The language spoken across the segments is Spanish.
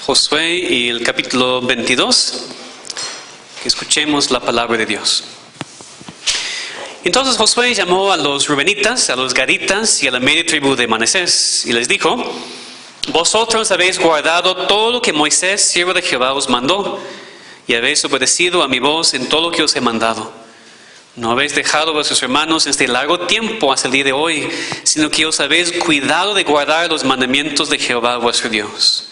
Josué y el capítulo 22, que escuchemos la palabra de Dios. Entonces Josué llamó a los rubenitas, a los gaditas y a la media tribu de Manasés y les dijo: vosotros habéis guardado todo lo que Moisés, siervo de Jehová, os mandó, y habéis obedecido a mi voz en todo lo que os he mandado. No habéis dejado a vuestros hermanos este largo tiempo hasta el día de hoy, sino que os habéis cuidado de guardar los mandamientos de Jehová vuestro Dios.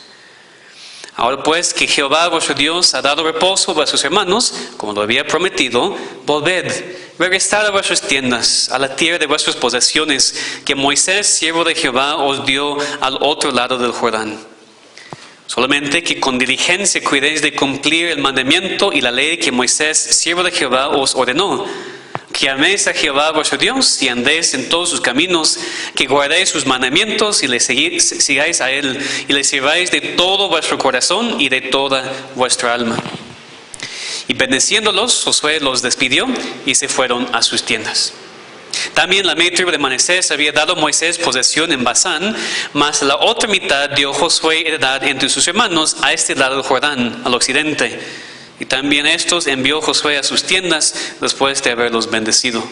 Ahora pues que Jehová vuestro Dios ha dado reposo a vuestros hermanos, como lo había prometido, volved, regresad a vuestras tiendas, a la tierra de vuestras posesiones, que Moisés, siervo de Jehová, os dio al otro lado del Jordán. Solamente que con diligencia cuidéis de cumplir el mandamiento y la ley que Moisés, siervo de Jehová, os ordenó, que améis a Jehová vuestro Dios y andéis en todos sus caminos, que guardéis sus mandamientos y le sigáis a él, y le sirváis de todo vuestro corazón y de toda vuestra alma. Y bendeciéndolos, Josué los despidió y se fueron a sus tiendas. También la media tribu de Manasés había dado a Moisés posesión en Basán, mas la otra mitad dio Josué heredad entre sus hermanos a este lado del Jordán, al occidente. Y también estos envió Josué a sus tiendas después de haberlos bendecido.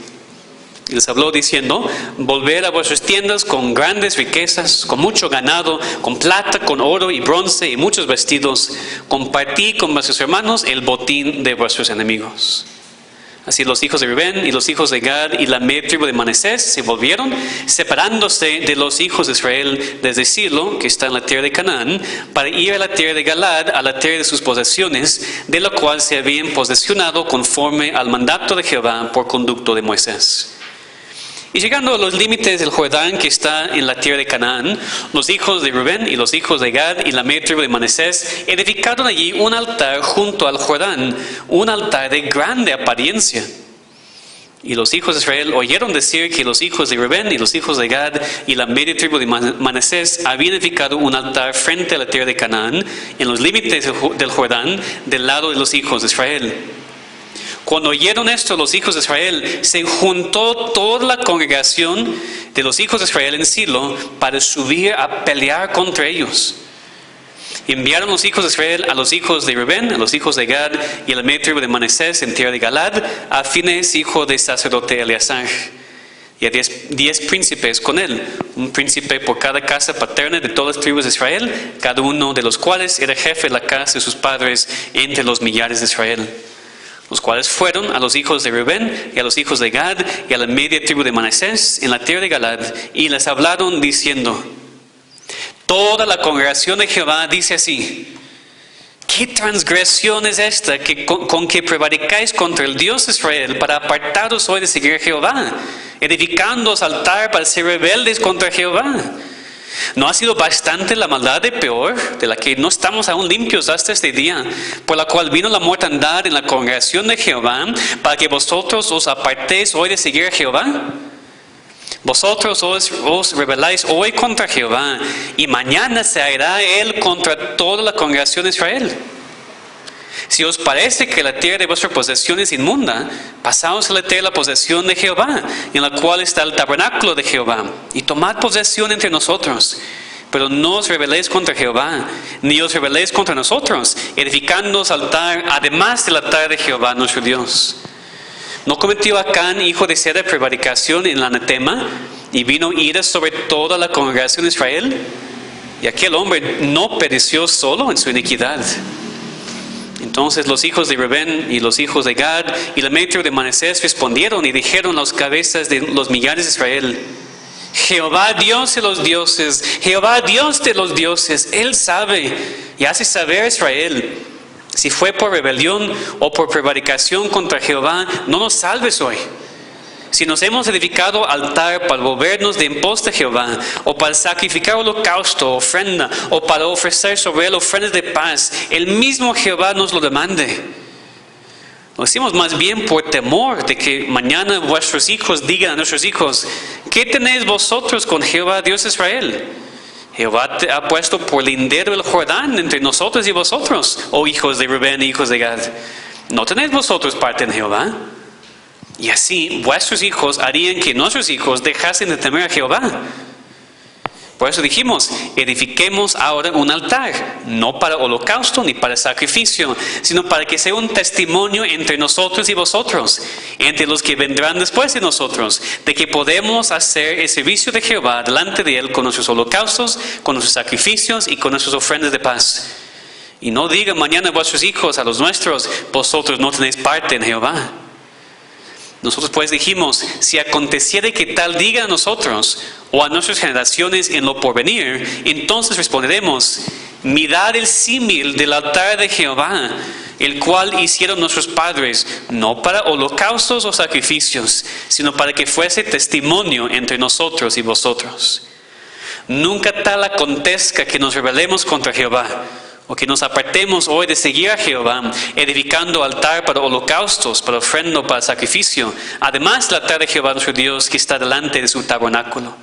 Y les habló diciendo: volved a vuestras tiendas con grandes riquezas, con mucho ganado, con plata, con oro y bronce y muchos vestidos. Compartid con vuestros hermanos el botín de vuestros enemigos. Así los hijos de Rubén y los hijos de Gad y la media tribu de Manasés se volvieron, separándose de los hijos de Israel desde Silo, que está en la tierra de Canaán, para ir a la tierra de Galad, a la tierra de sus posesiones, de la cual se habían posesionado conforme al mandato de Jehová por conducto de Moisés. Y llegando a los límites del Jordán, que está en la tierra de Canaán, los hijos de Rubén y los hijos de Gad y la media tribu de Manasés edificaron allí un altar junto al Jordán, un altar de grande apariencia. Y los hijos de Israel oyeron decir que los hijos de Rubén y los hijos de Gad y la media tribu de Manasés habían edificado un altar frente a la tierra de Canaán, en los límites del Jordán, del lado de los hijos de Israel. Cuando oyeron esto los hijos de Israel, se juntó toda la congregación de los hijos de Israel en Silo para subir a pelear contra ellos. Enviaron los hijos de Israel a los hijos de Rubén, a los hijos de Gad y a la media tribu de Manasés en tierra de Galad, a Finehés, hijo del sacerdote Eleazar, y a 10 príncipes con él, un príncipe por cada casa paterna de todas las tribus de Israel, cada uno de los cuales era jefe de la casa de sus padres entre los millares de Israel. Los cuales fueron a los hijos de Rubén y a los hijos de Gad y a la media tribu de Manasés en la tierra de Galad, y les hablaron diciendo: toda la congregación de Jehová dice así: ¿qué transgresión es esta con que prevaricáis contra el Dios de Israel para apartaros hoy de seguir a Jehová, edificándoos altar para ser rebeldes contra Jehová? ¿No ha sido bastante la maldad de Peor, de la que no estamos aún limpios hasta este día, por la cual vino la mortandad en la congregación de Jehová, para que vosotros os apartéis hoy de seguir a Jehová? Vosotros os rebeláis hoy contra Jehová, y mañana se hará él contra toda la congregación de Israel. Si os parece que la tierra de vuestra posesión es inmunda, pasaos a la tierra de la posesión de Jehová, en la cual está el tabernáculo de Jehová, y tomad posesión entre nosotros. Pero no os rebeléis contra Jehová, ni os rebeléis contra nosotros, edificándoos altar, además del altar de Jehová nuestro Dios. ¿No cometió Acán, hijo de Zera, prevaricación en el anatema, y vino ira sobre toda la congregación de Israel? Y aquel hombre no pereció solo en su iniquidad. Entonces los hijos de Rubén y los hijos de Gad y la media tribu de Manasés respondieron y dijeron a las cabezas de los millares de Israel: Jehová Dios de los dioses, Jehová Dios de los dioses, Él sabe y hace saber a Israel. Si fue por rebelión o por prevaricación contra Jehová, no nos salves hoy. Si nos hemos edificado altar para volvernos de en pos de Jehová, o para sacrificar holocausto, ofrenda, o para ofrecer sobre él ofrendas de paz, el mismo Jehová nos lo demande. Lo hicimos más bien por temor de que mañana vuestros hijos digan a nuestros hijos: ¿qué tenéis vosotros con Jehová Dios de Israel? Jehová te ha puesto por lindero el Jordán entre nosotros y vosotros, oh hijos de Rubén y hijos de Gad. ¿No tenéis vosotros parte en Jehová? Y así vuestros hijos harían que nuestros hijos dejasen de temer a Jehová. Por eso dijimos, edifiquemos ahora un altar, no para holocausto ni para sacrificio, sino para que sea un testimonio entre nosotros y vosotros, entre los que vendrán después de nosotros, de que podemos hacer el servicio de Jehová delante de Él con nuestros holocaustos, con nuestros sacrificios y con nuestras ofrendas de paz. Y no digan mañana a vuestros hijos, a los nuestros, vosotros no tenéis parte en Jehová. Nosotros pues dijimos, si aconteciere que tal diga a nosotros o a nuestras generaciones en lo porvenir, entonces responderemos, mirad el símil del altar de Jehová, el cual hicieron nuestros padres, no para holocaustos o sacrificios, sino para que fuese testimonio entre nosotros y vosotros. Nunca tal acontezca que nos rebelemos contra Jehová, o que nos apartemos hoy de seguir a Jehová, edificando altar para holocaustos, para ofrenda o para sacrificio, además del altar de Jehová nuestro Dios que está delante de su tabernáculo.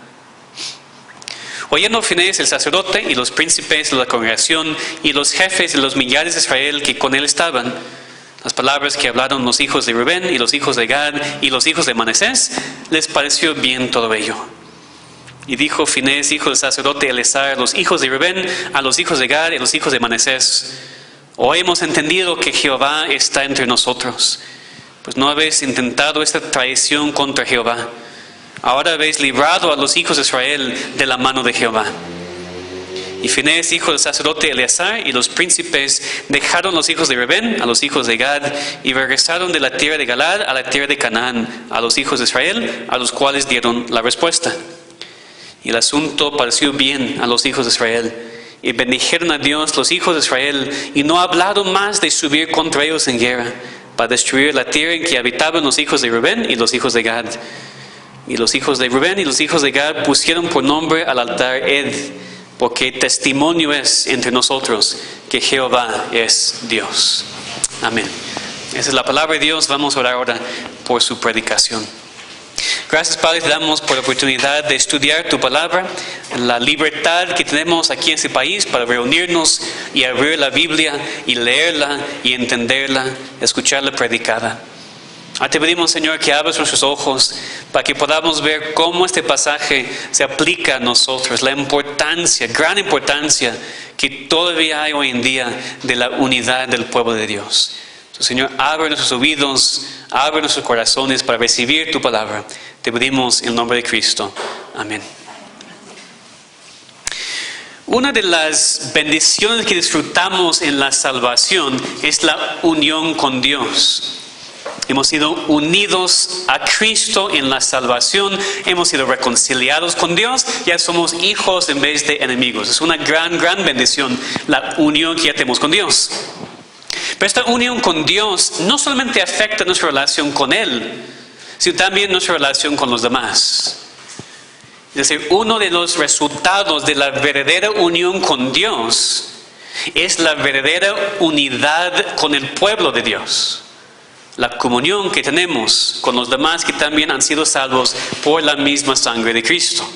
Oyendo Finés el sacerdote y los príncipes de la congregación y los jefes de los millares de Israel que con él estaban, las palabras que hablaron los hijos de Rubén y los hijos de Gad y los hijos de Manasés, les pareció bien todo ello. Y dijo Finés, hijo del sacerdote Eleazar, a los hijos de Rubén, a los hijos de Gad y a los hijos de Manasés, hoy hemos entendido que Jehová está entre nosotros, pues no habéis intentado esta traición contra Jehová. Ahora habéis librado a los hijos de Israel de la mano de Jehová. Y Finés, hijo del sacerdote Eleazar, y los príncipes dejaron los hijos de Rubén a los hijos de Gad, y regresaron de la tierra de Galad a la tierra de Canaán, a los hijos de Israel, a los cuales dieron la respuesta. Y el asunto pareció bien a los hijos de Israel, y bendijeron a Dios los hijos de Israel, y no hablaron más de subir contra ellos en guerra, para destruir la tierra en que habitaban los hijos de Rubén y los hijos de Gad. Y los hijos de Rubén y los hijos de Gad pusieron por nombre al altar Ed, porque testimonio es entre nosotros que Jehová es Dios. Amén. Esa es la palabra de Dios. Vamos a orar ahora por su predicación. Gracias, Padre, te damos por la oportunidad de estudiar tu palabra, la libertad que tenemos aquí en este país para reunirnos y abrir la Biblia y leerla y entenderla, escucharla predicada. Te pedimos, Señor, que abras nuestros ojos para que podamos ver cómo este pasaje se aplica a nosotros, la importancia, gran importancia que todavía hay hoy en día de la unidad del pueblo de Dios. Entonces, Señor, abre nuestros oídos, abre nuestros corazones para recibir tu palabra. Te pedimos en el nombre de Cristo. Amén. Una de las bendiciones que disfrutamos en la salvación es la unión con Dios. Hemos sido unidos a Cristo en la salvación, hemos sido reconciliados con Dios, ya somos hijos en vez de enemigos. Es una gran bendición la unión que ya tenemos con Dios. Pero esta unión con Dios no solamente afecta nuestra relación con Él, sino también nuestra relación con los demás. Es decir, uno de los resultados de la verdadera unión con Dios es la verdadera unidad con el pueblo de Dios. La comunión que tenemos con los demás que también han sido salvos por la misma sangre de Cristo.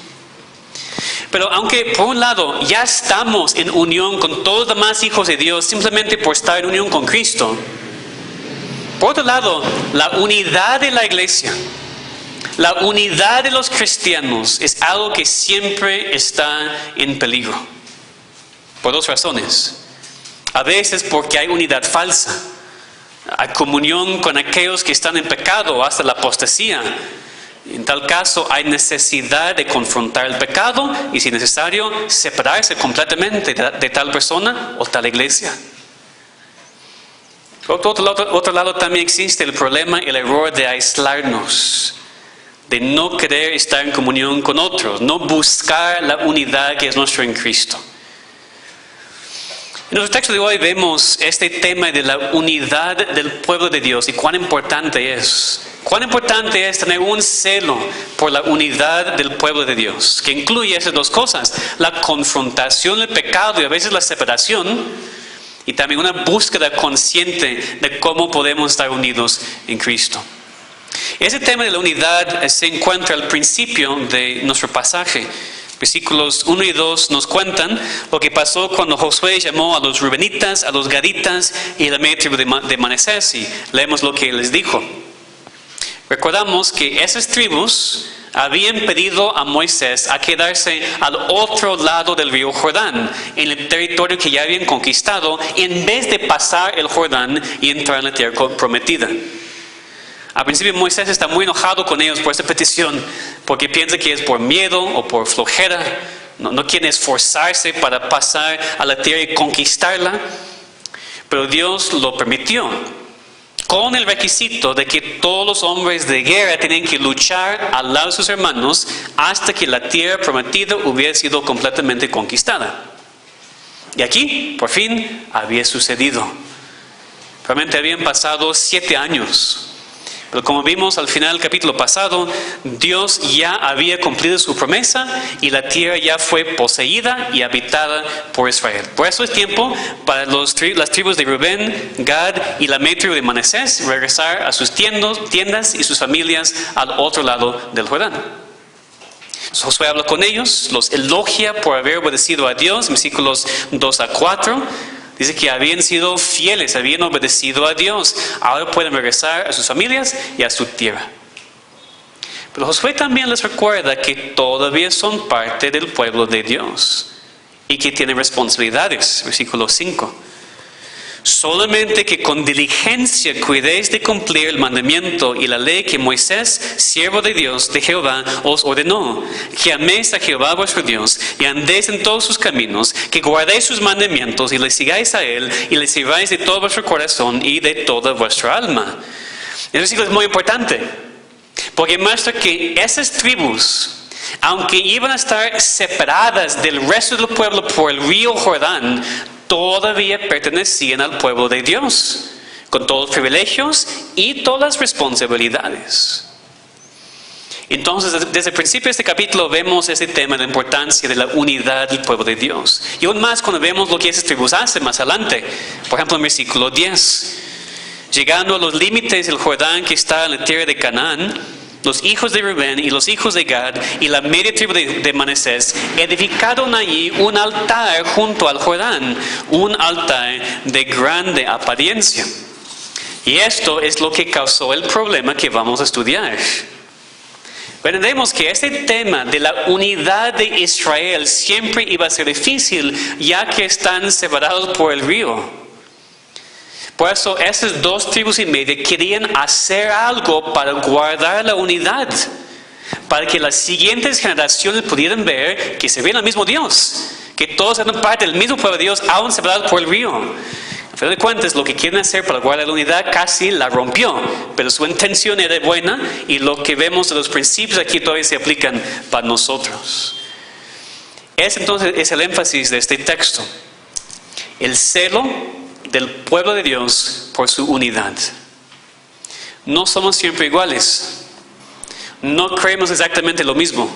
Pero aunque por un lado ya estamos en unión con todos los demás hijos de Dios simplemente por estar en unión con Cristo, por otro lado, la unidad de la iglesia, la unidad de los cristianos es algo que siempre está en peligro. Por dos razones. A veces porque hay unidad falsa. Hay comunión con aquellos que están en pecado hasta la apostasía. En tal caso hay necesidad de confrontar el pecado y, si necesario, separarse completamente de tal persona o tal iglesia. Por otro lado también existe el problema, el error de aislarnos, de no querer estar en comunión con otros, no buscar la unidad que es nuestra en Cristo. En nuestro texto de hoy vemos este tema de la unidad del pueblo de Dios y cuán importante es. Cuán importante es tener un celo por la unidad del pueblo de Dios, que incluye esas dos cosas, la confrontación del pecado y a veces la separación, y también una búsqueda consciente de cómo podemos estar unidos en Cristo. Ese tema de la unidad se encuentra al principio de nuestro pasaje. Versículos 1 y 2 nos cuentan lo que pasó cuando Josué llamó a los rubenitas, a los gaditas y a la media tribu de Manasés, y leemos lo que les dijo. Recordamos que esas tribus habían pedido a Moisés a quedarse al otro lado del río Jordán, en el territorio que ya habían conquistado, en vez de pasar el Jordán y entrar en la tierra prometida. Al principio Moisés está muy enojado con ellos por esta petición, porque piensa que es por miedo o por flojera. No quiere esforzarse para pasar a la tierra y conquistarla. Pero Dios lo permitió, con el requisito de que todos los hombres de guerra tenían que luchar al lado de sus hermanos hasta que la tierra prometida hubiera sido completamente conquistada. Y aquí, por fin, había sucedido. Realmente habían pasado 7 años. Pero como vimos al final del capítulo pasado, Dios ya había cumplido su promesa y la tierra ya fue poseída y habitada por Israel. Por eso es tiempo para las tribus de Rubén, Gad y la media tribu de Manasés regresar a sus tiendas y sus familias al otro lado del Jordán. Josué habla con ellos, los elogia por haber obedecido a Dios, versículos 2 a 4. Dice que habían sido fieles, habían obedecido a Dios. Ahora pueden regresar a sus familias y a su tierra. Pero Josué también les recuerda que todavía son parte del pueblo de Dios y que tienen responsabilidades. Versículo 5. Solamente que con diligencia cuidéis de cumplir el mandamiento y la ley que Moisés, siervo de Dios, de Jehová, os ordenó, que améis a Jehová vuestro Dios y andéis en todos sus caminos, que guardéis sus mandamientos y le sigáis a él y le sirváis de todo vuestro corazón y de toda vuestra alma. Este versículo es muy importante, porque muestra que esas tribus, aunque iban a estar separadas del resto del pueblo por el río Jordán, todavía pertenecían al pueblo de Dios, con todos los privilegios y todas las responsabilidades. Entonces, desde el principio de este capítulo vemos ese tema, la importancia de la unidad del pueblo de Dios. Y aún más cuando vemos lo que esas tribus hacen más adelante. Por ejemplo, en versículo 10. Llegando a los límites del Jordán que está en la tierra de Canaán, los hijos de Rubén y los hijos de Gad y la media tribu de Manasés edificaron allí un altar junto al Jordán, un altar de grande apariencia. Y esto es lo que causó el problema que vamos a estudiar. Entendemos que este tema de la unidad de Israel siempre iba a ser difícil, ya que están separados por el río. Por eso esas 2 tribus y media querían hacer algo para guardar la unidad, para que las siguientes generaciones pudieran ver que se veía el mismo Dios, que todos eran parte del mismo pueblo de Dios, aún separados por el río. A fin de cuentas, lo que quieren hacer para guardar la unidad casi la rompió, pero su intención era buena y lo que vemos de los principios aquí todavía se aplican para nosotros. Entonces es el énfasis de este texto, el celo del pueblo de Dios por su unidad. No somos siempre iguales, no creemos exactamente lo mismo,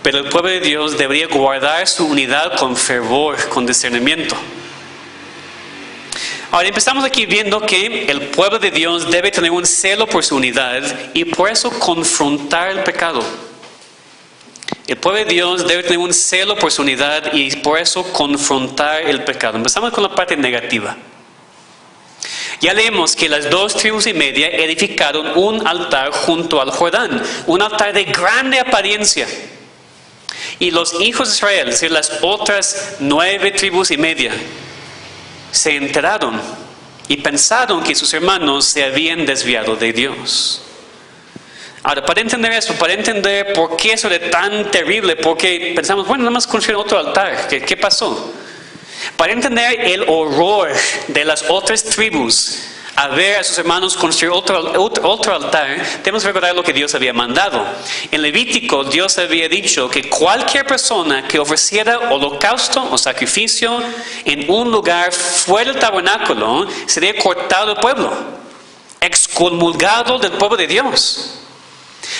pero el pueblo de Dios debería guardar su unidad con fervor, con discernimiento. Ahora empezamos aquí viendo que el pueblo de Dios debe tener un celo por su unidad y por eso confrontar el pecado. El pueblo de Dios debe tener un celo por su unidad y por eso confrontar el pecado. Empezamos con la parte negativa. Ya leemos que las 2 tribus y media edificaron un altar junto al Jordán, un altar de grande apariencia. Y los hijos de Israel, es decir, las otras 9 tribus y media, se enteraron y pensaron que sus hermanos se habían desviado de Dios. Ahora, para entender eso, para entender por qué eso era tan terrible, porque pensamos, bueno, nada más construyeron otro altar, ¿qué pasó? Para entender el horror de las otras tribus a ver a sus hermanos construir otro altar, tenemos que recordar lo que Dios había mandado. En Levítico, Dios había dicho que cualquier persona que ofreciera holocausto o sacrificio en un lugar fuera del tabernáculo sería cortado del pueblo, excomulgado del pueblo de Dios.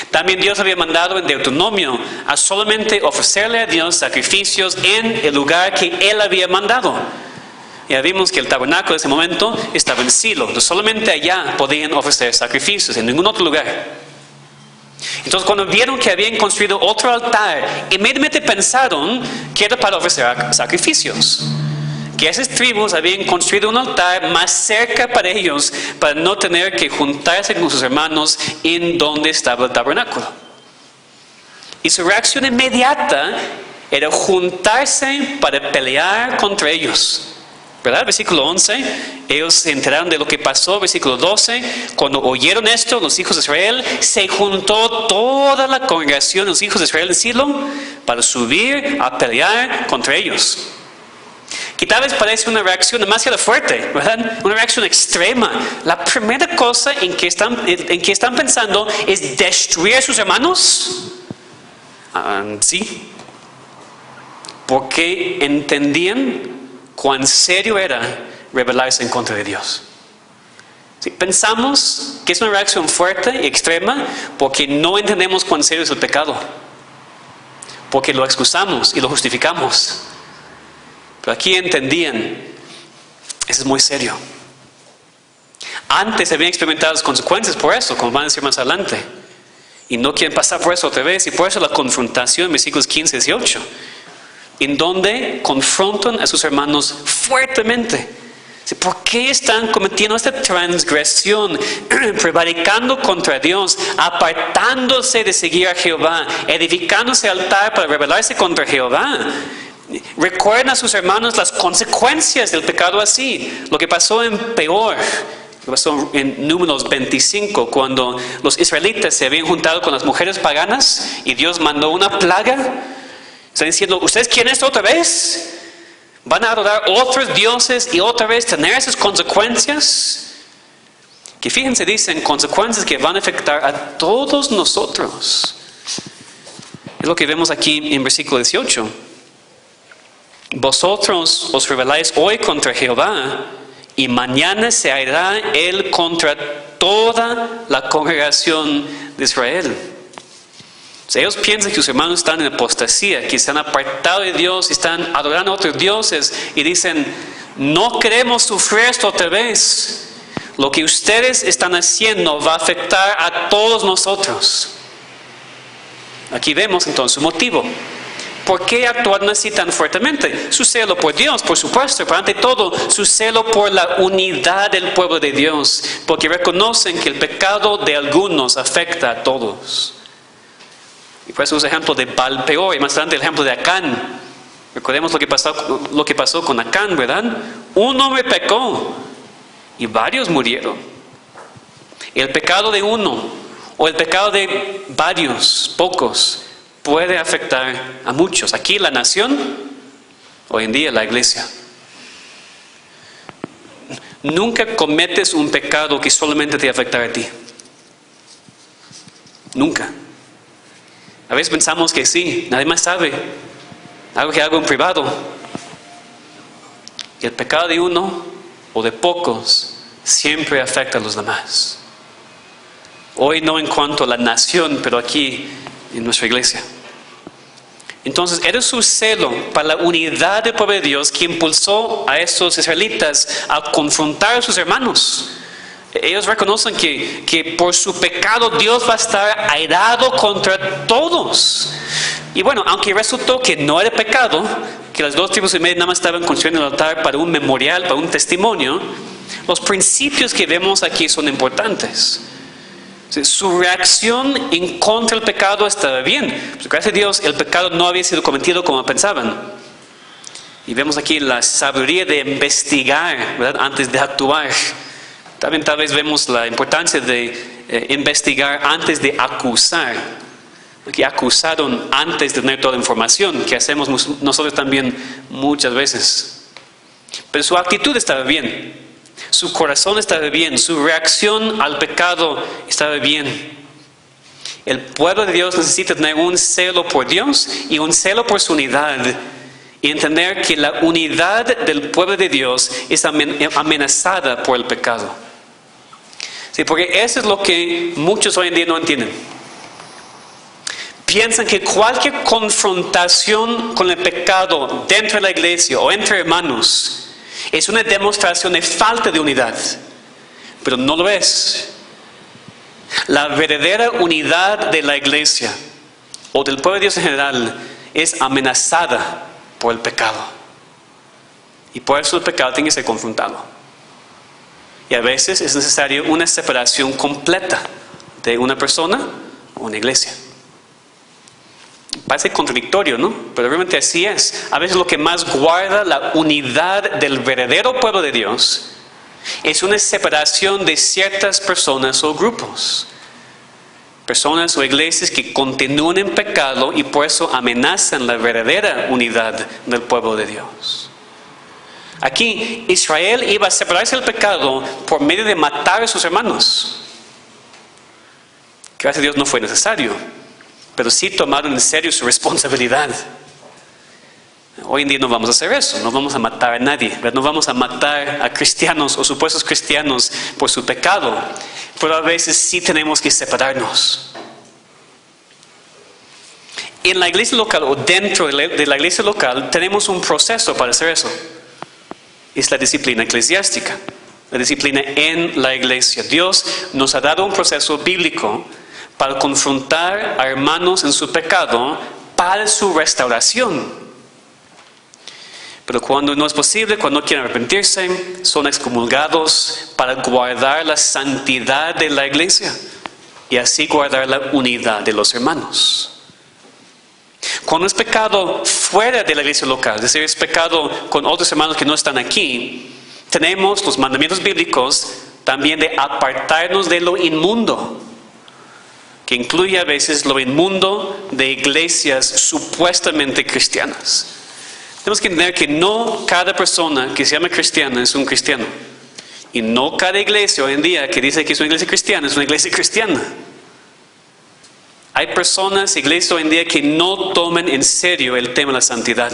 También Dios había mandado en Deuteronomio a solamente ofrecerle a Dios sacrificios en el lugar que Él había mandado. Ya vimos que el tabernáculo en ese momento estaba en Silo. Entonces solamente allá podían ofrecer sacrificios, en ningún otro lugar. Entonces cuando vieron que habían construido otro altar, inmediatamente pensaron que era para ofrecer sacrificios. Que esas tribus habían construido un altar más cerca para ellos, para no tener que juntarse con sus hermanos en donde estaba el tabernáculo. Y su reacción inmediata era juntarse para pelear contra ellos. ¿Verdad? Versículo 11, ellos se enteraron de lo que pasó. Versículo 12, cuando oyeron esto, los hijos de Israel, se juntó toda la congregación de los hijos de Israel en Silo para subir a pelear contra ellos. Que tal vez parece una reacción demasiado fuerte, ¿verdad? Una reacción extrema. La primera cosa en que están pensando es destruir a sus hermanos. Sí. Porque entendían cuán serio era rebelarse en contra de Dios. Sí, pensamos que es una reacción fuerte y extrema porque no entendemos cuán serio es el pecado. Porque lo excusamos y lo justificamos. Pero aquí entendían, eso es muy serio. Antes habían experimentado las consecuencias por eso, como van a decir más adelante. Y no quieren pasar por eso otra vez. Y por eso la confrontación en versículos 15 y 18. En donde confrontan a sus hermanos fuertemente. ¿Por qué están cometiendo esta transgresión, prevaricando contra Dios, apartándose de seguir a Jehová, edificándose altar para rebelarse contra Jehová? Recuerden a sus hermanos las consecuencias del pecado así. Lo que pasó en Peor, lo que pasó en Números 25, cuando los israelitas se habían juntado con las mujeres paganas y Dios mandó una plaga. Están diciendo, ¿ustedes quieren esto otra vez? ¿Van a adorar otros dioses y otra vez tener esas consecuencias? Que fíjense, dicen consecuencias que van a afectar a todos nosotros. Es lo que vemos aquí en versículo 18. Vosotros os rebeláis hoy contra Jehová y mañana se hará él contra toda la congregación de Israel. Ellos piensan que sus hermanos están en apostasía, que se han apartado de Dios y están adorando a otros dioses y dicen, no queremos sufrir esto otra vez. Lo que ustedes están haciendo va a afectar a todos nosotros. Aquí vemos entonces su motivo. ¿Por qué actuar así tan fuertemente? Su celo por Dios, por supuesto, pero ante todo su celo por la unidad del pueblo de Dios, porque reconocen que el pecado de algunos afecta a todos. Y por eso es el ejemplo de Baal Peor y más adelante el ejemplo de Acán. Recordemos lo que pasó con Acán, ¿verdad? Un hombre pecó y varios murieron. El pecado de uno o el pecado de varios, pocos, puede afectar a muchos. Aquí la nación, hoy en día la iglesia. Nunca cometes un pecado que solamente te afectará a ti. Nunca. A veces pensamos que sí, nadie más sabe. Algo que hago en privado. Y el pecado de uno o de pocos siempre afecta a los demás. Hoy no en cuanto a la nación, pero aquí en nuestra iglesia. Entonces era su celo para la unidad del pueblo de Dios que impulsó a estos israelitas a confrontar a sus hermanos. Ellos reconocen que por su pecado Dios va a estar airado contra todos. Y bueno, aunque resultó que no era pecado, que las 2 tribus y media nada más estaban construyendo el altar para un memorial, para un testimonio, los principios que vemos aquí son importantes. Su reacción en contra del pecado estaba bien. Pues gracias a Dios el pecado no había sido cometido como pensaban. Y vemos aquí la sabiduría de investigar, ¿verdad? Antes de actuar. También tal vez vemos la importancia de investigar antes de acusar. Aquí acusaron antes de tener toda la información, que hacemos nosotros también muchas veces. Pero su actitud estaba bien. Su corazón estaba bien. Su reacción al pecado estaba bien. El pueblo de Dios necesita tener un celo por Dios y un celo por su unidad. Y entender que la unidad del pueblo de Dios es amenazada por el pecado. Sí, porque eso es lo que muchos hoy en día no entienden. Piensan que cualquier confrontación con el pecado dentro de la iglesia o entre hermanos es una demostración de falta de unidad. Pero no lo es. La verdadera unidad de la iglesia o del pueblo de Dios en general es amenazada por el pecado. Y por eso el pecado tiene que ser confrontado. Y a veces es necesario una separación completa de una persona o una iglesia. Parece contradictorio, ¿no? Pero realmente así es. A veces lo que más guarda la unidad del verdadero pueblo de Dios es una separación de ciertas personas o grupos. Personas o iglesias que continúan en pecado y por eso amenazan la verdadera unidad del pueblo de Dios. Aquí Israel iba a separarse del pecado por medio de matar a sus hermanos. Gracias a Dios no fue necesario, pero sí tomaron en serio su responsabilidad. Hoy en día no vamos a hacer eso, no vamos a matar a nadie, ¿verdad? No vamos a matar a cristianos o supuestos cristianos por su pecado, pero a veces sí tenemos que separarnos. En la iglesia local o dentro de la iglesia local tenemos un proceso para hacer eso. Es la disciplina eclesiástica, la disciplina en la iglesia. Dios nos ha dado un proceso bíblico para confrontar a hermanos en su pecado para su restauración. Pero cuando no es posible, cuando no quieren arrepentirse, son excomulgados para guardar la santidad de la iglesia y así guardar la unidad de los hermanos. Cuando es pecado fuera de la iglesia local, es decir, es pecado con otros hermanos que no están aquí, tenemos los mandamientos bíblicos también de apartarnos de lo inmundo, que incluye a veces lo inmundo de iglesias supuestamente cristianas. Tenemos que entender que no cada persona que se llama cristiana es un cristiano. Y no cada iglesia hoy en día que dice que es una iglesia cristiana es una iglesia cristiana. Hay personas, iglesias hoy en día que no toman en serio el tema de la santidad.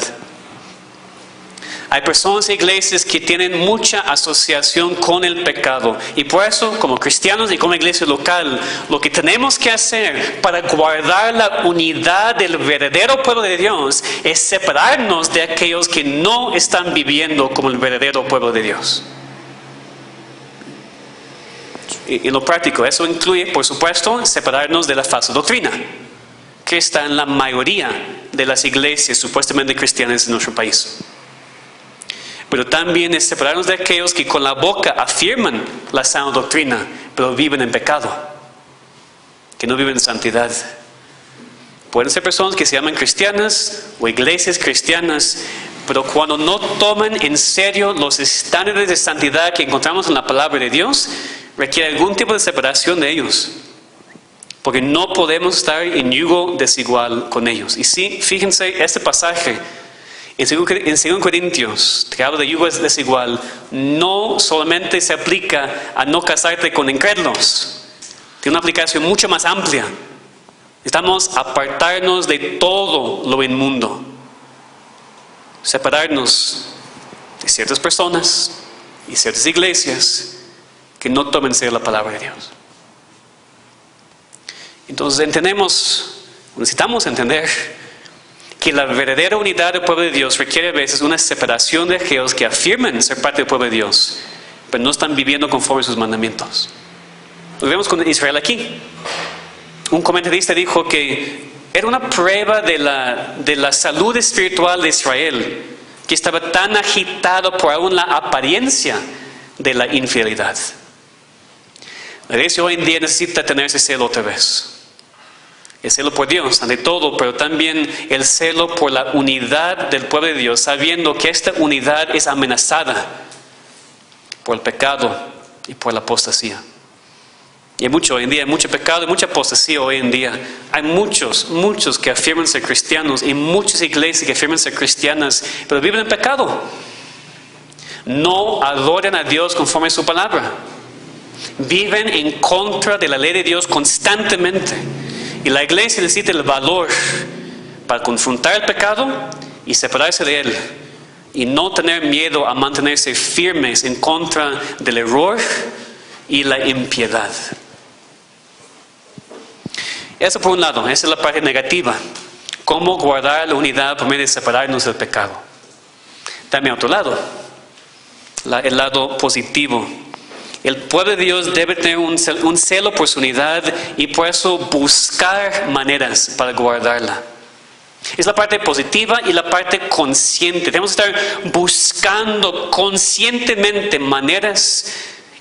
Hay personas e iglesias que tienen mucha asociación con el pecado. Y por eso, como cristianos y como iglesia local, lo que tenemos que hacer para guardar la unidad del verdadero pueblo de Dios es separarnos de aquellos que no están viviendo como el verdadero pueblo de Dios. Y en lo práctico, eso incluye, por supuesto, separarnos de la falsa doctrina, que está en la mayoría de las iglesias supuestamente cristianas en nuestro país. Pero también es separarnos de aquellos que con la boca afirman la sana doctrina, pero viven en pecado, que no viven en santidad. Pueden ser personas que se llaman cristianas o iglesias cristianas, pero cuando no toman en serio los estándares de santidad que encontramos en la palabra de Dios, requiere algún tipo de separación de ellos. Porque no podemos estar en yugo desigual con ellos. Y sí, fíjense, este pasaje en 2 Corintios, que habla de yugo desigual, no solamente se aplica a no casarte con incrédulos. Tiene una aplicación mucho más amplia. Estamos a apartarnos de todo lo inmundo. Separarnos de ciertas personas y ciertas iglesias que no tomen en serio la palabra de Dios. Entonces necesitamos entender que la verdadera unidad del pueblo de Dios requiere a veces una separación de aquellos que afirman ser parte del pueblo de Dios, pero no están viviendo conforme a sus mandamientos. Lo vemos con Israel aquí. Un comentarista dijo que era una prueba de la salud espiritual de Israel, que estaba tan agitado por aún la apariencia de la infidelidad. La iglesia hoy en día necesita tener ese celo otra vez. El celo por Dios, ante todo, pero también el celo por la unidad del pueblo de Dios, sabiendo que esta unidad es amenazada por el pecado y por la apostasía. Y hay mucho hoy en día, hay mucho pecado y mucha apostasía hoy en día. Hay muchos que afirman ser cristianos y muchas iglesias que afirman ser cristianas, pero viven en pecado. No adoran a Dios conforme a su palabra. Viven en contra de la ley de Dios constantemente. Y la iglesia necesita el valor para confrontar el pecado y separarse de él. Y no tener miedo a mantenerse firmes en contra del error y la impiedad. Eso por un lado, esa es la parte negativa. Cómo guardar la unidad por medio de separarnos del pecado. También otro lado, el lado positivo. El pueblo de Dios debe tener un celo por su unidad y por eso buscar maneras para guardarla. Es la parte positiva y la parte consciente. Tenemos que estar buscando conscientemente maneras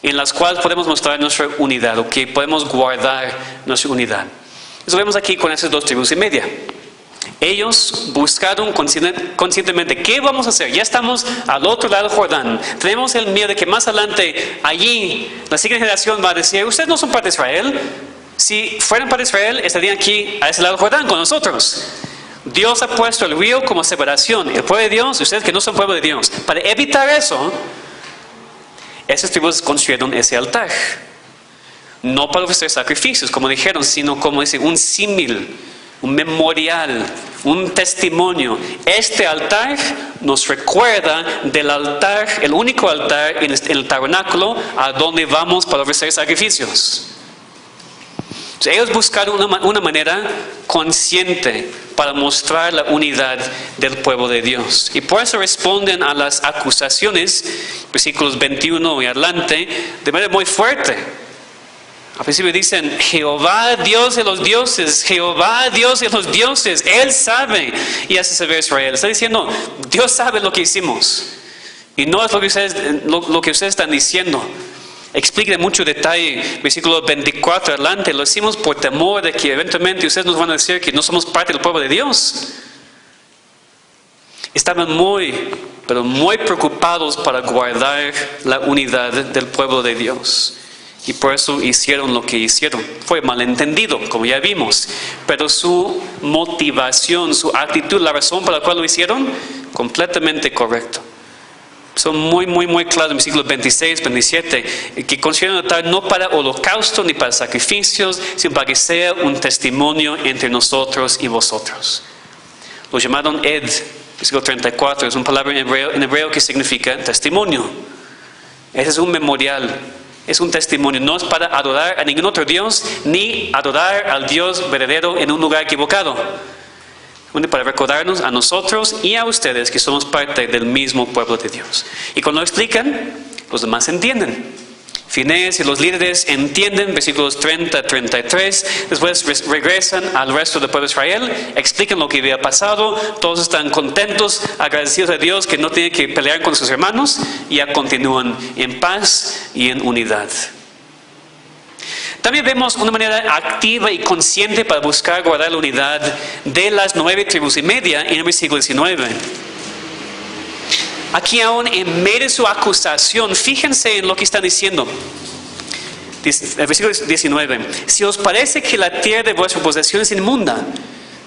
en las cuales podemos mostrar nuestra unidad o que podemos guardar nuestra unidad. Eso vemos aquí con esas 2 tribus y media. Ellos buscaron conscientemente, ¿qué vamos a hacer? Ya estamos al otro lado del Jordán. Tenemos el miedo de que más adelante, allí, la siguiente generación va a decir, ustedes no son parte de Israel. Si fueran parte de Israel, estarían aquí, a ese lado del Jordán, con nosotros. Dios ha puesto el río como separación. El pueblo de Dios, y ustedes que no son pueblo de Dios. Para evitar eso, esas tribus construyeron ese altar. No para ofrecer sacrificios, como dijeron, sino como dice, un símil, un memorial, un testimonio. Este altar nos recuerda del altar, el único altar en el tabernáculo a donde vamos para ofrecer sacrificios. Entonces, ellos buscaron una manera consciente para mostrar la unidad del pueblo de Dios. Y por eso responden a las acusaciones, versículos 21 y adelante, de manera muy fuerte. Al principio dicen, Jehová Dios de los dioses, Jehová Dios de los dioses, Él sabe. Y así se ve Israel. Está diciendo, Dios sabe lo que hicimos. Y no es lo que ustedes están diciendo. Explica en mucho detalle, versículo 24 adelante, lo hicimos por temor de que eventualmente ustedes nos van a decir que no somos parte del pueblo de Dios. Estaban pero muy preocupados para guardar la unidad del pueblo de Dios. Y por eso hicieron lo que hicieron. Fue malentendido, como ya vimos. Pero su motivación, su actitud, la razón por la cual lo hicieron, completamente correcto. Son muy claros en versículos 26, 27, que consideran el altar no para holocausto ni para sacrificios, sino para que sea un testimonio entre nosotros y vosotros. Lo llamaron Ed, versículo 34, es una palabra en hebreo que significa testimonio. Ese es un memorial. Es un testimonio, no es para adorar a ningún otro Dios, ni adorar al Dios verdadero en un lugar equivocado. Para recordarnos a nosotros y a ustedes que somos parte del mismo pueblo de Dios. Y cuando lo explican, los demás entienden. Finés y los líderes entienden, versículos 30 a 33, después regresan al resto del pueblo de Israel, explican lo que había pasado, todos están contentos, agradecidos a Dios que no tienen que pelear con sus hermanos, y ya continúan en paz y en unidad. También vemos una manera activa y consciente para buscar guardar la unidad de las 9 tribus y media en el versículo 19. Aquí aún en medio de su acusación, fíjense en lo que están diciendo. El versículo 19. Si os parece que la tierra de vuestra posesión es inmunda,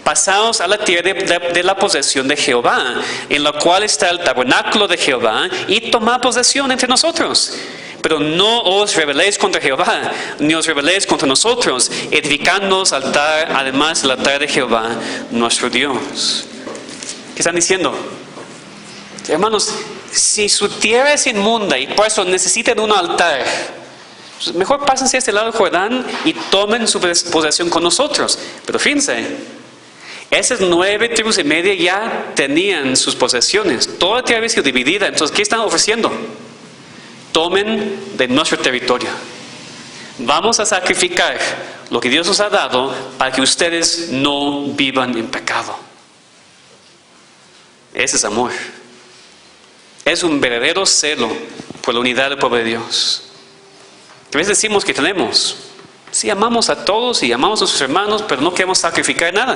pasaos a la tierra de la posesión de Jehová, en la cual está el tabernáculo de Jehová, y tomad posesión entre nosotros. Pero no os rebeléis contra Jehová, ni os rebeléis contra nosotros, edificándonos altar, además del altar de Jehová, nuestro Dios. ¿Qué están diciendo? Hermanos, si su tierra es inmunda y por eso necesitan un altar, mejor pásense a este lado del Jordán y tomen su posesión con nosotros. Pero fíjense, esas 9 tribus y media ya tenían sus posesiones. Toda la tierra había sido dividida. Entonces, ¿qué están ofreciendo? Tomen de nuestro territorio. Vamos a sacrificar lo que Dios nos ha dado para que ustedes no vivan en pecado. Ese es amor. Es un verdadero celo por la unidad del pueblo de Dios. A veces decimos que tenemos. Sí, amamos a todos y amamos a nuestros hermanos, pero no queremos sacrificar nada.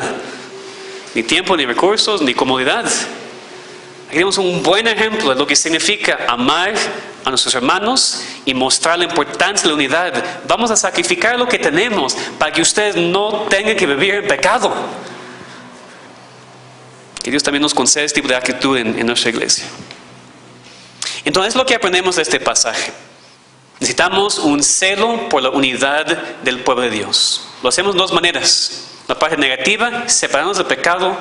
Ni tiempo, ni recursos, ni comodidad. Aquí tenemos un buen ejemplo de lo que significa amar a nuestros hermanos y mostrar la importancia de la unidad. Vamos a sacrificar lo que tenemos para que ustedes no tengan que vivir en pecado. Que Dios también nos conceda este tipo de actitud en nuestra iglesia. Entonces, lo que aprendemos de este pasaje. Necesitamos un celo por la unidad del pueblo de Dios. Lo hacemos de 2 maneras. La parte negativa, separarnos del pecado,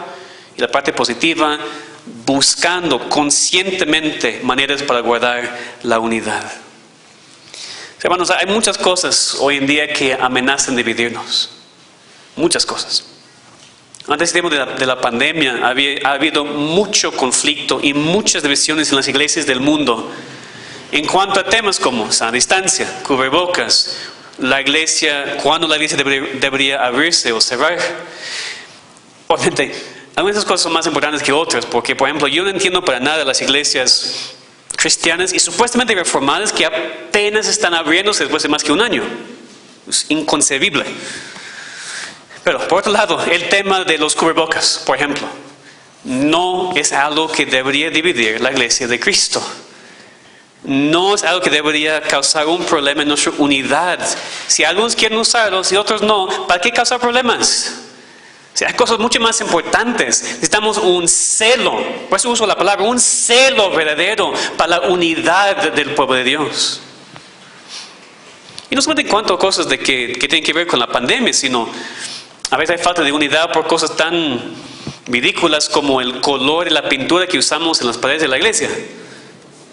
y la parte positiva, buscando conscientemente maneras para guardar la unidad. Hermanos, hay muchas cosas hoy en día que amenazan dividirnos. Muchas cosas. Antes del tiempo de la pandemia ha habido mucho conflicto y muchas divisiones en las iglesias del mundo en cuanto a temas como sana distancia, cubrebocas, cuándo la iglesia debería abrirse o cerrar. Obviamente, algunas de esas cosas son más importantes que otras, porque, por ejemplo, yo no entiendo para nada las iglesias cristianas y supuestamente reformadas que apenas están abriéndose después de más que un año. Es inconcebible. Pero por otro lado, el tema de los cubrebocas, por ejemplo, no es algo que debería dividir la iglesia de Cristo. No es algo que debería causar un problema en nuestra unidad. Si algunos quieren usarlos y otros no, ¿para qué causar problemas? O sea, hay cosas mucho más importantes. Necesitamos un celo, por eso uso la palabra, un celo verdadero para la unidad del pueblo de Dios. Y no solamente en cuanto a cosas que tienen que ver con la pandemia, sino a veces hay falta de unidad por cosas tan ridículas como el color y la pintura que usamos en las paredes de la iglesia.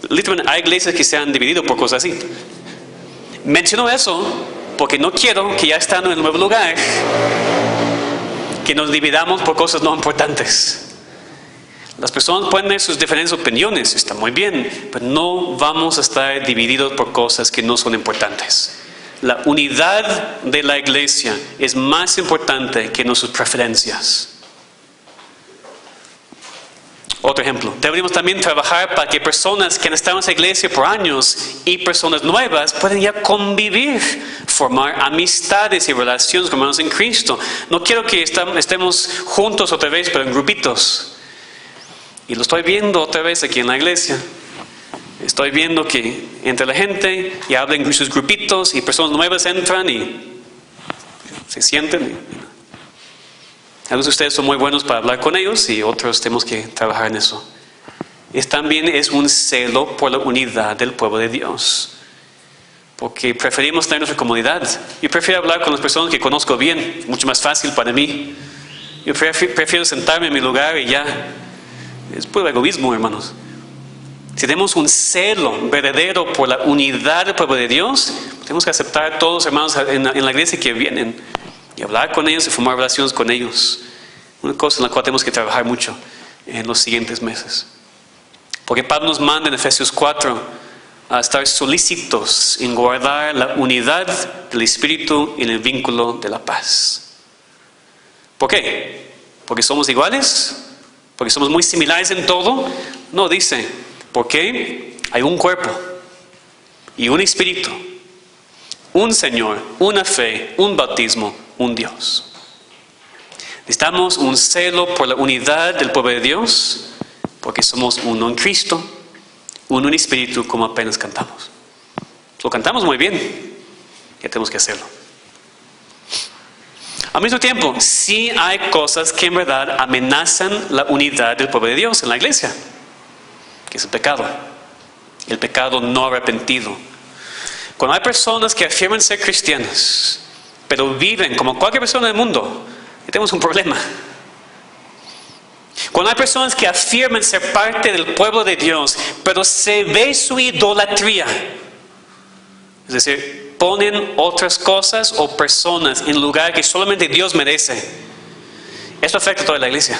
Literalmente hay iglesias que se han dividido por cosas así. Menciono eso porque no quiero que ya estando en el nuevo lugar que nos dividamos por cosas no importantes. Las personas pueden tener sus diferentes opiniones, está muy bien, pero no vamos a estar divididos por cosas que no son importantes. La unidad de la iglesia es más importante que nuestras preferencias. Otro ejemplo, deberíamos también trabajar para que personas que han estado en esa iglesia por años y personas nuevas puedan ya convivir, formar amistades y relaciones con hermanos en Cristo. No quiero que estemos juntos otra vez, pero en grupitos. Y lo estoy viendo otra vez aquí en la iglesia. Estoy viendo que entre la gente y hablan en sus grupitos y personas nuevas entran y se sienten. Algunos de ustedes son muy buenos para hablar con ellos y otros tenemos que trabajar en eso. También es un celo por la unidad del pueblo de Dios. Porque preferimos tener nuestra comunidad. Yo prefiero hablar con las personas que conozco bien. Es mucho más fácil para mí. Yo prefiero sentarme en mi lugar y ya. Es puro egoísmo, hermanos. Si tenemos un celo verdadero por la unidad del pueblo de Dios, tenemos que aceptar a todos los hermanos en la iglesia que vienen y hablar con ellos y formar relaciones con ellos. Una cosa en la cual tenemos que trabajar mucho en los siguientes meses. Porque Pablo nos manda en Efesios 4 a estar solícitos en guardar la unidad del Espíritu y el vínculo de la paz. ¿Por qué? ¿Porque somos iguales? ¿Porque somos muy similares en todo? No, dice, porque hay un cuerpo y un Espíritu, un Señor, una fe, un bautismo, un Dios. Necesitamos un celo por la unidad del pueblo de Dios, porque somos uno en Cristo, uno en Espíritu, como apenas cantamos. Lo cantamos muy bien, ya tenemos que hacerlo. Al mismo tiempo, sí hay cosas que en verdad amenazan la unidad del pueblo de Dios en la iglesia, que es el pecado no arrepentido. Cuando hay personas que afirman ser cristianas, pero viven como cualquier persona del mundo, tenemos un problema. Cuando hay personas que afirman ser parte del pueblo de Dios, pero se ve su idolatría, es decir, ponen otras cosas o personas en lugar que solamente Dios merece, eso afecta a toda la iglesia.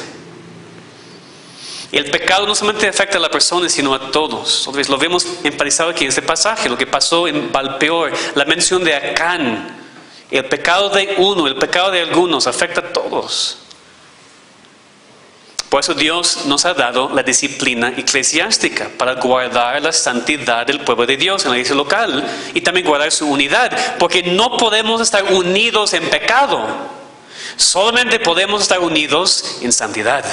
Y el pecado no solamente afecta a la persona, sino a todos. Otra vez lo vemos enfatizado aquí en este pasaje, lo que pasó en Balpeor, la mención de Acán. El pecado de uno, el pecado de algunos afecta a todos. Por eso Dios nos ha dado la disciplina eclesiástica para guardar la santidad del pueblo de Dios en la iglesia local y también guardar su unidad, porque no podemos estar unidos en pecado, solamente podemos estar unidos en santidad.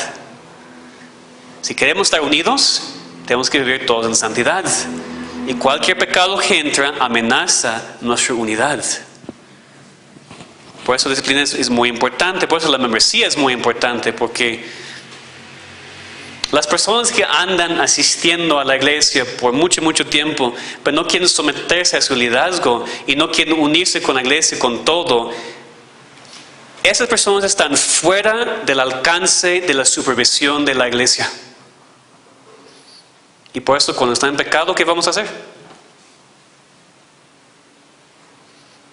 Si queremos estar unidos, tenemos que vivir todos en santidad. Y cualquier pecado que entra amenaza nuestra unidad. Por eso la disciplina es muy importante, por eso la membresía es muy importante, porque las personas que andan asistiendo a la iglesia por mucho tiempo, pero no quieren someterse a su liderazgo y no quieren unirse con la iglesia con todo, esas personas están fuera del alcance de la supervisión de la iglesia. Y por eso cuando están en pecado, ¿qué vamos a hacer?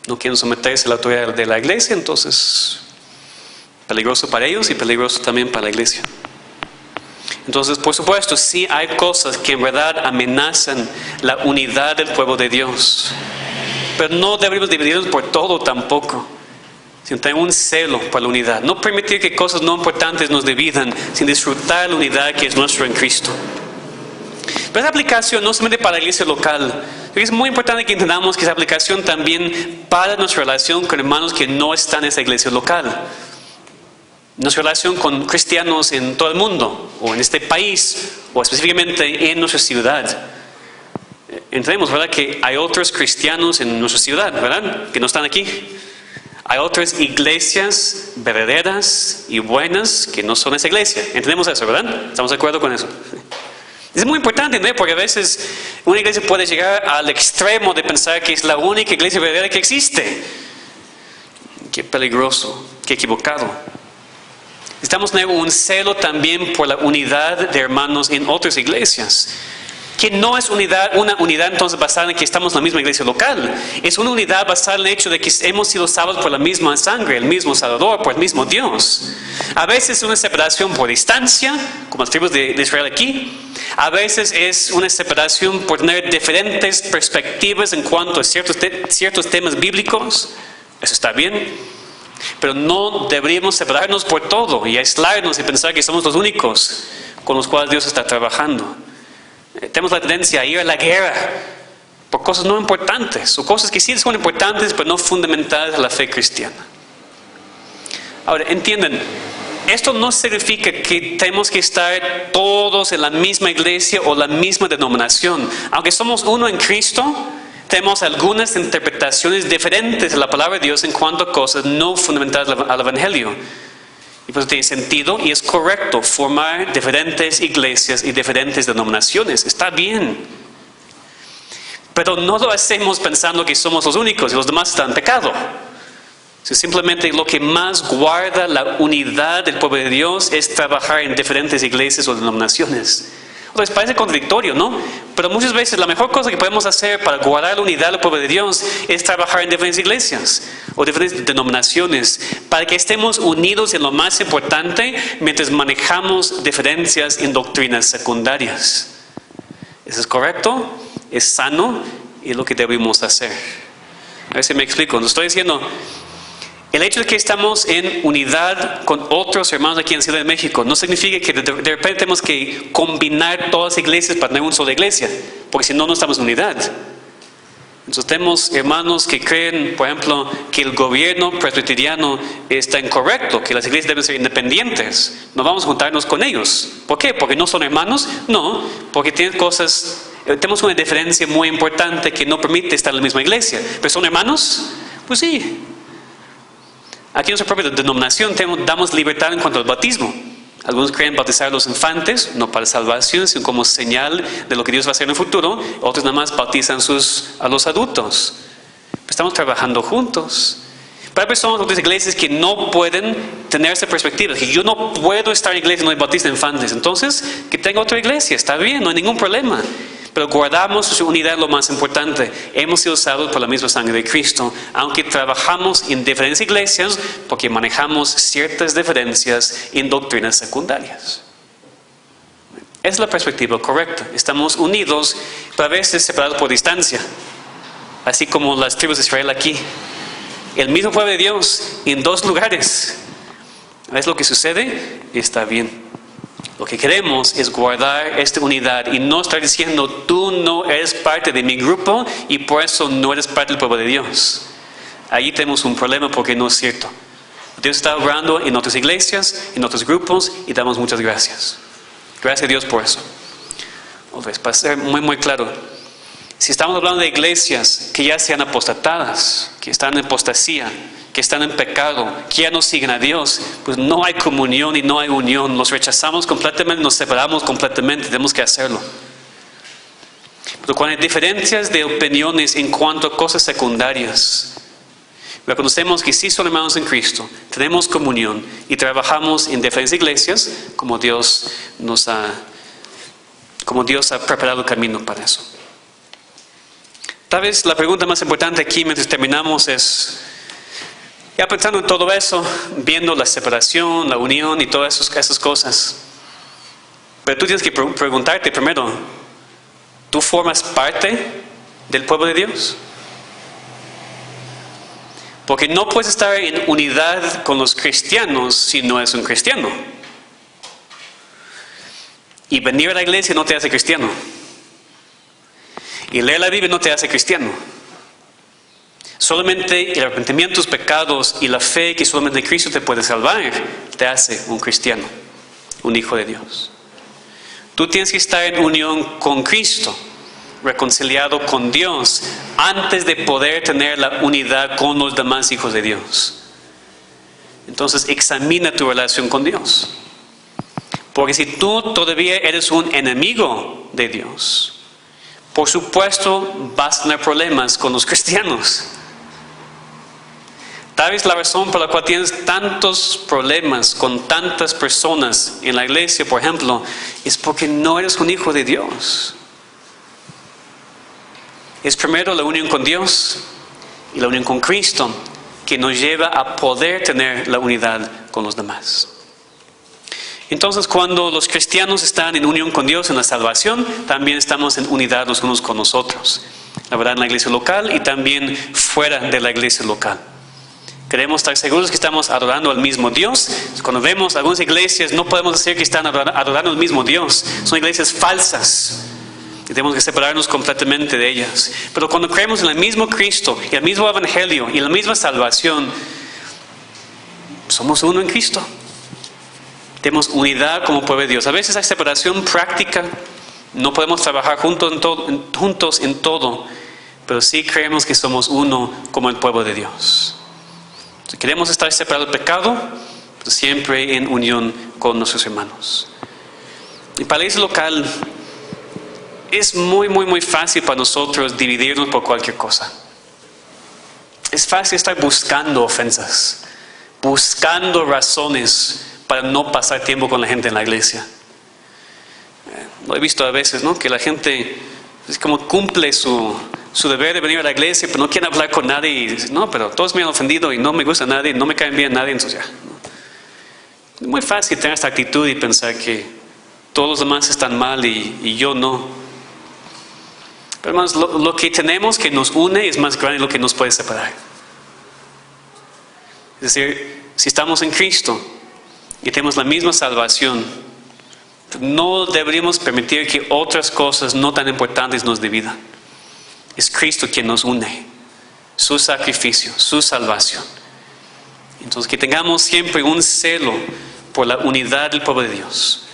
No quieren someterse a la autoridad de la iglesia, entonces peligroso para ellos y peligroso también para la iglesia. Entonces, por supuesto, sí hay cosas que en verdad amenazan la unidad del pueblo de Dios, pero no debemos dividirnos por todo tampoco, sino tener un celo por la unidad. No permitir que cosas no importantes nos dividan, sin disfrutar la unidad que es nuestra en Cristo. Pero esa aplicación no solamente para la iglesia local, es muy importante que entendamos que esa aplicación también para nuestra relación con hermanos que no están en esa iglesia local. nuestra relación con cristianos en todo el mundo, o en este país, o específicamente en nuestra ciudad. Entendemos, ¿verdad?, que hay otros cristianos en nuestra ciudad, ¿verdad?, que no están aquí. Hay otras iglesias verdaderas y buenas que no son esa iglesia. Entendemos eso, ¿verdad? ¿Estamos de acuerdo con eso? Es muy importante, ¿no?, porque a veces una iglesia puede llegar al extremo de pensar que es la única iglesia verdadera que existe. Qué peligroso, qué equivocado. Necesitamos tener un celo también por la unidad de hermanos en otras iglesias. Que no es una unidad entonces basada en que estamos en la misma iglesia local. Es una unidad basada en el hecho de que hemos sido salvos por la misma sangre, el mismo Salvador, por el mismo Dios. A veces es una separación por distancia, como las tribus de Israel aquí. A veces es una separación por tener diferentes perspectivas en cuanto a ciertos temas bíblicos. Eso está bien. Pero no deberíamos separarnos por todo y aislarnos y pensar que somos los únicos con los cuales Dios está trabajando. Tenemos la tendencia a ir a la guerra por cosas no importantes, o cosas que sí son importantes, pero no fundamentales a la fe cristiana. Ahora, entienden, esto no significa que tenemos que estar todos en la misma iglesia o la misma denominación. Aunque somos uno en Cristo, tenemos algunas interpretaciones diferentes de la palabra de Dios en cuanto a cosas no fundamentales al Evangelio. Y pues tiene sentido y es correcto formar diferentes iglesias y diferentes denominaciones. Está bien. Pero no lo hacemos pensando que somos los únicos y los demás están en pecado. Simplemente lo que más guarda la unidad del pueblo de Dios es trabajar en diferentes iglesias o denominaciones. Entonces parece contradictorio, ¿no? Pero muchas veces la mejor cosa que podemos hacer para guardar la unidad del pueblo de Dios es trabajar en diferentes iglesias o diferentes denominaciones para que estemos unidos en lo más importante mientras manejamos diferencias en doctrinas secundarias. ¿Eso es correcto? ¿Es sano? Y es lo que debemos hacer. A ver si me explico. No estoy diciendo... El hecho de que estamos en unidad con otros hermanos aquí en Ciudad de México no significa que de repente tenemos que combinar todas las iglesias para tener una sola iglesia, porque si no, no estamos en unidad. Entonces tenemos hermanos que creen, por ejemplo, que el gobierno presbiteriano está incorrecto, que las iglesias deben ser independientes. No vamos a juntarnos con ellos. ¿Por qué? ¿Porque no son hermanos? No, porque tienen cosas... Tenemos una diferencia muy importante que no permite estar en la misma iglesia. ¿Pero son hermanos? Pues sí. Aquí en nuestra propia denominación damos libertad en cuanto al bautismo. Algunos creen bautizar a los infantes, no para salvación, sino como señal de lo que Dios va a hacer en el futuro. Otros nada más bautizan a los adultos. Estamos trabajando juntos. Pero hay personas de otras iglesias que no pueden tener esa perspectiva. Que yo no puedo estar en iglesia donde bautizan infantes. Entonces, que tenga otra iglesia. Está bien, no hay ningún problema. Pero guardamos su unidad, lo más importante. Hemos sido salvos por la misma sangre de Cristo, aunque trabajamos en diferentes iglesias porque manejamos ciertas diferencias en doctrinas secundarias. Es la perspectiva correcta. Estamos unidos, pero a veces separados por distancia, así como las tribus de Israel aquí. El mismo pueblo de Dios en dos lugares. ¿Ves lo que sucede? Está bien. Lo que queremos es guardar esta unidad y no estar diciendo tú no eres parte de mi grupo y por eso no eres parte del pueblo de Dios. Allí tenemos un problema porque no es cierto. Dios está obrando en otras iglesias, en otros grupos y damos muchas gracias. Gracias a Dios por eso. Para ser muy claro, si estamos hablando de iglesias que ya sean apostatadas, que están en apostasía, que están en pecado, que ya no siguen a Dios, pues no hay comunión y no hay unión. Los rechazamos completamente, nos separamos completamente, tenemos que hacerlo. Pero cuando hay diferencias de opiniones en cuanto a cosas secundarias, reconocemos que sí son hermanos en Cristo, tenemos comunión y trabajamos en diferentes iglesias como Dios ha preparado el camino para eso. Tal vez la pregunta más importante aquí mientras terminamos es, ya pensando en todo eso, viendo la separación, la unión y todas esas cosas, pero tú tienes que preguntarte primero, ¿tú formas parte del pueblo de Dios? Porque no puedes estar en unidad con los cristianos si no eres un cristiano. Y venir a la iglesia no te hace cristiano. Y leer la Biblia no te hace cristiano. Solamente el arrepentimiento de tus pecados y la fe que solamente Cristo te puede salvar te hace un cristiano, un hijo de Dios. Tú tienes que estar en unión con Cristo, reconciliado con Dios, antes de poder tener la unidad con los demás hijos de Dios. Entonces examina tu relación con Dios. Porque si tú todavía eres un enemigo de Dios, por supuesto vas a tener problemas con los cristianos. Tal vez la razón por la cual tienes tantos problemas con tantas personas en la iglesia, por ejemplo, es porque no eres un hijo de Dios. Es primero la unión con Dios y la unión con Cristo que nos lleva a poder tener la unidad con los demás. Entonces, cuando los cristianos están en unión con Dios en la salvación, también estamos en unidad los unos con los otros. La verdad, en la iglesia local y también fuera de la iglesia local. Queremos estar seguros que estamos adorando al mismo Dios. Cuando vemos algunas iglesias, no podemos decir que están adorando al mismo Dios. Son iglesias falsas. Y tenemos que separarnos completamente de ellas. Pero cuando creemos en el mismo Cristo, y el mismo Evangelio, y la misma salvación, somos uno en Cristo. Tenemos unidad como pueblo de Dios. A veces hay separación práctica. No podemos trabajar juntos en todo. Pero sí creemos que somos uno como el pueblo de Dios. Si queremos estar separados del pecado, pues siempre en unión con nuestros hermanos. Y para la iglesia local, es muy fácil para nosotros dividirnos por cualquier cosa. Es fácil estar buscando ofensas, buscando razones para no pasar tiempo con la gente en la iglesia. Lo he visto a veces, ¿no? Que la gente es como cumple su deber de venir a la iglesia, pero no quieren hablar con nadie y dicen, no, pero todos me han ofendido y no me gusta nadie, no me caen bien nadie, entonces ya. Es muy fácil tener esta actitud y pensar que todos los demás están mal y yo no. Pero hermanos, lo que tenemos que nos une es más grande de lo que nos puede separar. Es decir, si estamos en Cristo y tenemos la misma salvación, no deberíamos permitir que otras cosas no tan importantes nos dividan. Es Cristo quien nos une, su sacrificio, su salvación. Entonces que tengamos siempre un celo por la unidad del pueblo de Dios,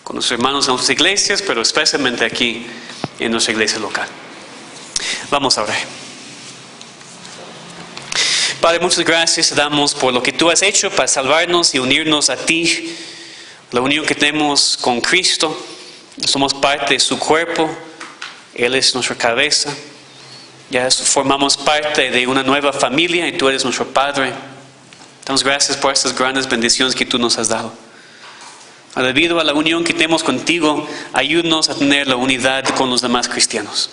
con nuestros hermanos en nuestras iglesias, pero especialmente aquí en nuestra iglesia local. Vamos a orar. Padre, muchas gracias te damos por lo que tú has hecho para salvarnos y unirnos a ti. La unión que tenemos con Cristo, somos parte de su cuerpo, Él es nuestra cabeza. Ya formamos parte de una nueva familia y tú eres nuestro Padre. Damos gracias por estas grandes bendiciones que tú nos has dado. Debido a la unión que tenemos contigo, ayúdanos a tener la unidad con los demás cristianos.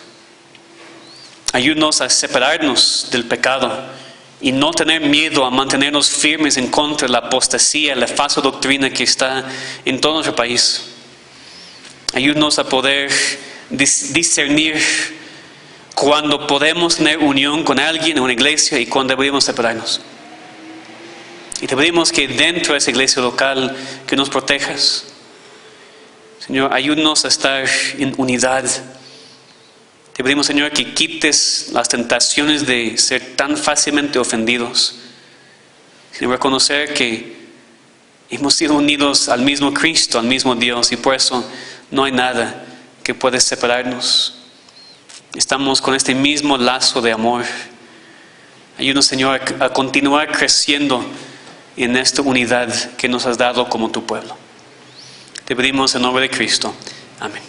Ayúdanos a separarnos del pecado y no tener miedo a mantenernos firmes en contra de la apostasía, la falsa doctrina que está en todo nuestro país. Ayúdanos a poder discernir cuando podemos tener unión con alguien en una iglesia y cuando deberíamos separarnos. Y te pedimos que dentro de esa iglesia local que nos protejas. Señor, ayúdanos a estar en unidad. Te pedimos, Señor, que quites las tentaciones de ser tan fácilmente ofendidos. Sino reconocer que hemos sido unidos al mismo Cristo, al mismo Dios, y por eso no hay nada que pueda separarnos. Estamos con este mismo lazo de amor. Ayúdanos, Señor, a continuar creciendo en esta unidad que nos has dado como tu pueblo. Te pedimos en nombre de Cristo. Amén.